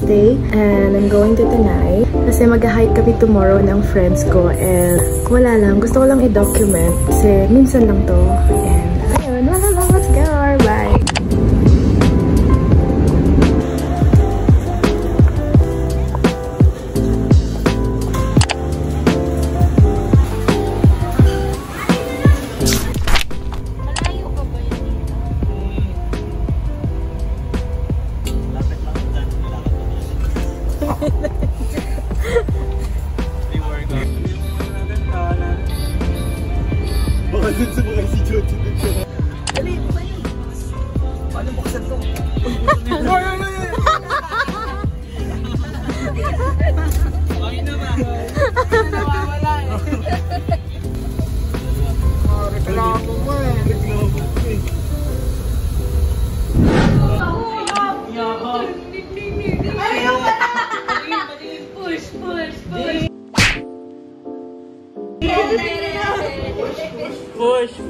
Wednesday and I'm going to Tanay kasi mag-hike kami tomorrow ng friends ko and wala lang, gusto ko lang i-document kasi minsan lang to and ayun, wala lang, let's go, bye!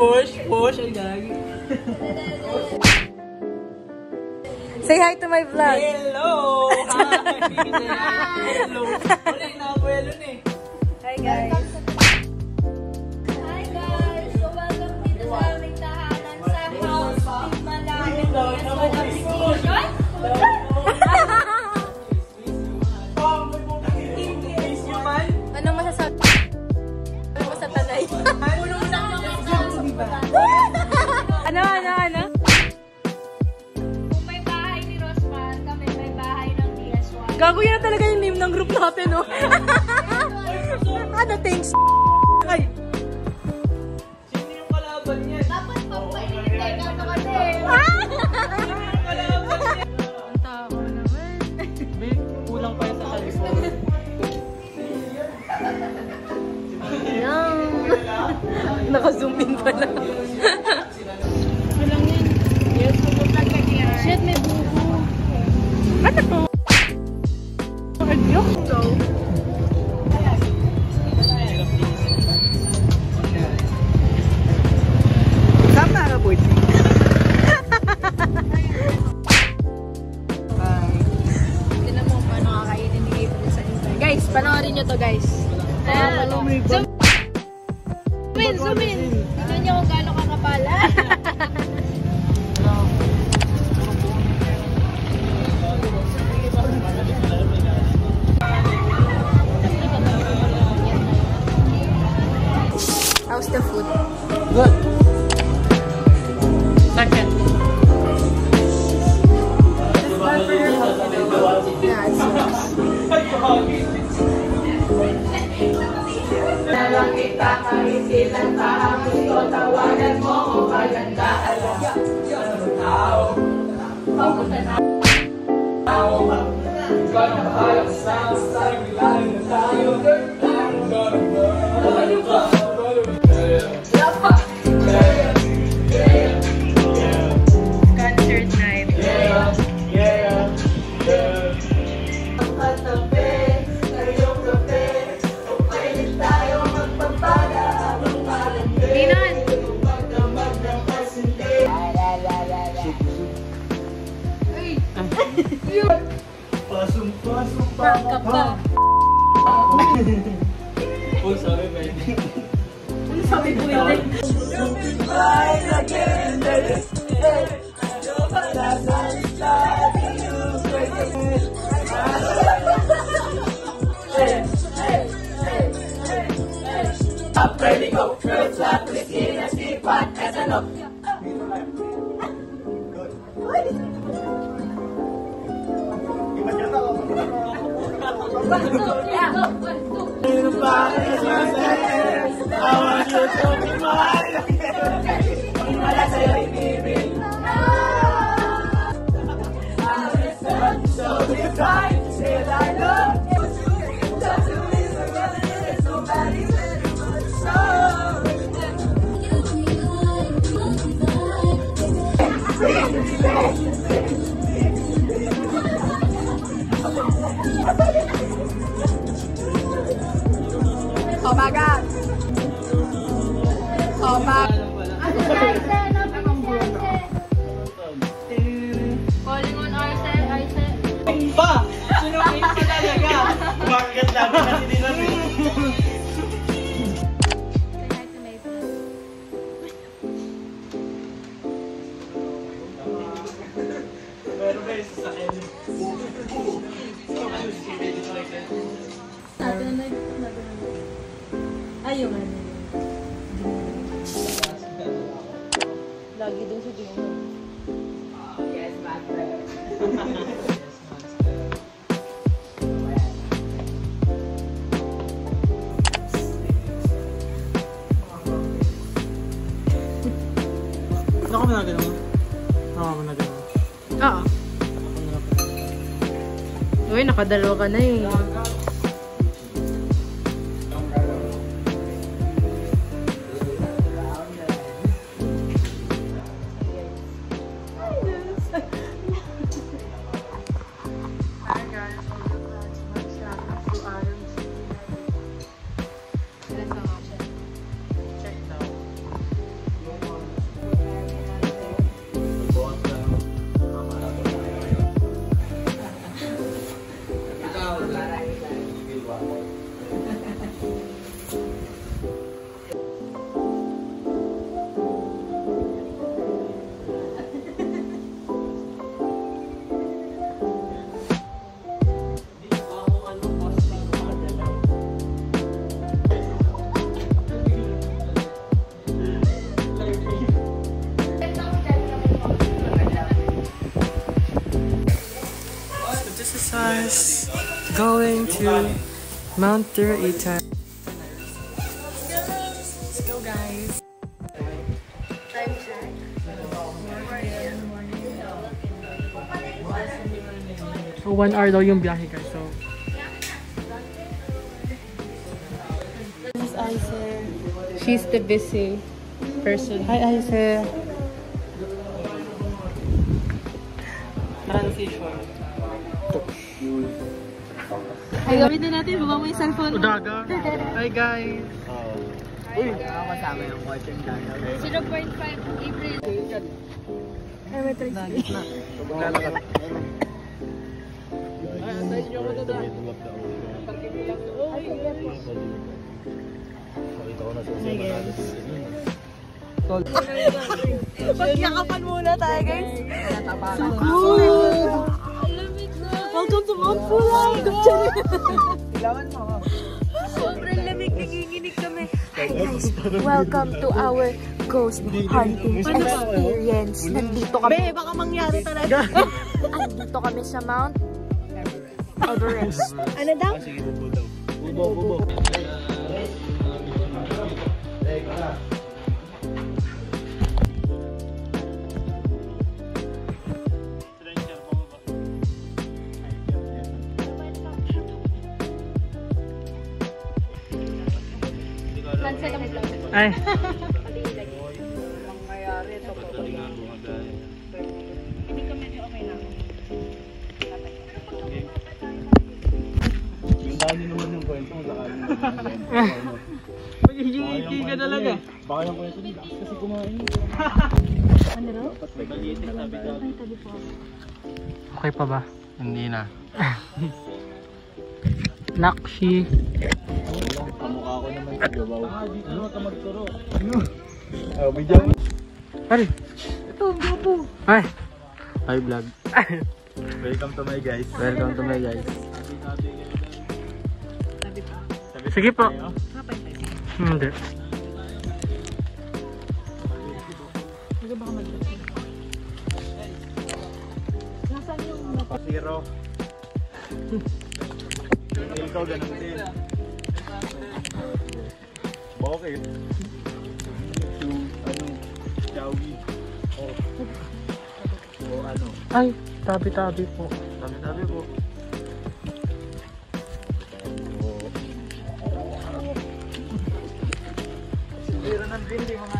Push. Ay, gagi. Say hi to my vlog. Hello! Hi! Hello! Wala yung nakabuelo na eh. Hi guys. Hi guys! So welcome dito sa aming tahanan sa house ni Malaking Education. Anong masasabi mo sa Tanay? Ano? Kung may bahay ni Rosman, kami may bahay ng DS1. Gago yan na talaga yung name ng group natin, no? Ano, thanks? Ay! Sino yung kalaban niyan? Dapat pampainitay ka na kasi. Sino yung kalaban niyan? Ang tao naman. Babe, kulang pa sa California. Naka-zoom in pa lang. Walang yan. Yes, pupunta ka niya. Shit, may buko. Ano to? Ano? So, Tama ka po. Tignan mo paano kakainin ni April sa Insta. Guys, panoorin nyo to guys. Zoom in. Tignan nyo kung gaano kakapala. how's the food? Good. Second. Yeah, it's nice. Nalang kita maisilang kahapon ko, tawagan mo ko maganda alam. Tao, papunta na tao, ikaw na bahala sa sarili na tayo. Concert night. Dinon! Pasong Bangka pa. Oh, sorry, baby. Ano sabi ko yun? Ready go, first lap, let's get a steep pot as an up. Oh my God! Oh my... Calling on Arce. Pa! Sino Ayun nga. Lagi din sa tingin. Yes, master. Ako mo na gano'n? Ako mo na gano'n? Oo. Uy, nakadalawa ka na eh. Us going to Mount Terita. Let's go, guys. So 1 hour daw yung biyahe, guys. So Miss Aise. She's the busy person. hi, Aise. Transition. Ay, gamitin natin. Baba mo yung cellphone mo. Udaga. Hi, guys. Uy, kasama yung kotse ng Daga. 0.5 April. Ay, may trace. Lalakad. Pagyakapan muna tayo, guys. Welcome to Mount Pulang! Ilawan mo. Sobrang lamig, nanginginig kami. Hi guys, welcome to our ghost hunting experience. Nandito kami. Be, baka mangyari talaga. Nandito kami sa Mount Everest. Ano daw? Bubo. Ay. Magiging ka talaga. Baka yung kwento nila kasi kumain. Ano daw? Okay pa ba? Hindi na. Lakshi. Kamukha ko naman sa Gawaw. Dito naman ka magturo. Ano? Oh, bigyan mo. Pare. Ito, gupo. Ay. Hi vlog. Welcome to my guys. Welcome to my guys. Sige po. Hindi. Nasaan yung Zero. Ikaw ganun din. Bakit? Ano? Jawi. O ano? Ay, tabi-tabi po. Tabi-tabi po. Siguro ng bindi mga...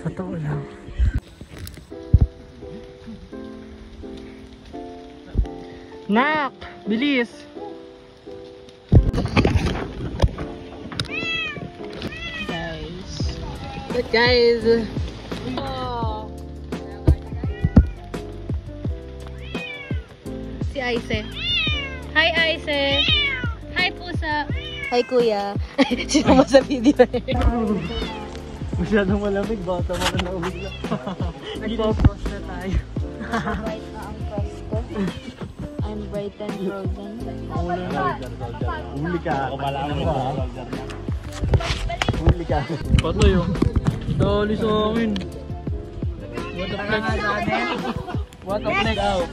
Totoo lang. Nak! Bilis! But guys! Si Aise. Hi, Aise. Hi, pusa. Hi, kuya. Sino mo sa video? Masyadong malamig, bata mo na naubig lang. Nagpo-frost na tayo. Bright na ang frost ko. I'm bright and frozen. Huli ka. Ako pala ang huli ka. Patoy yun. Dali sa akin. What the flex? What the flex out?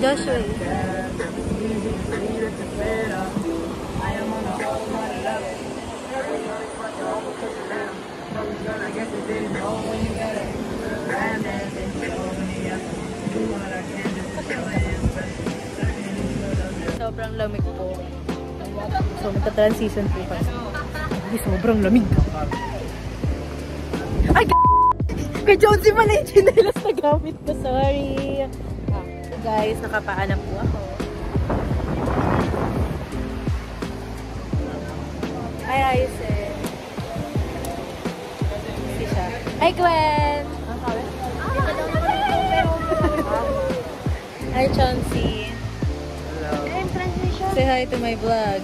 Joshua. Sobrang lamig po. So, magta-transition po pa. Sobrang lamig. Ay, kay Jonesy pala yung chinelas na gamit ko. Sorry. Guys, nakapaalam po ako. Hi, Aise. Si siya. Hi, Gwen! Hi, Chauncey. Transition. Say hi to my vlog.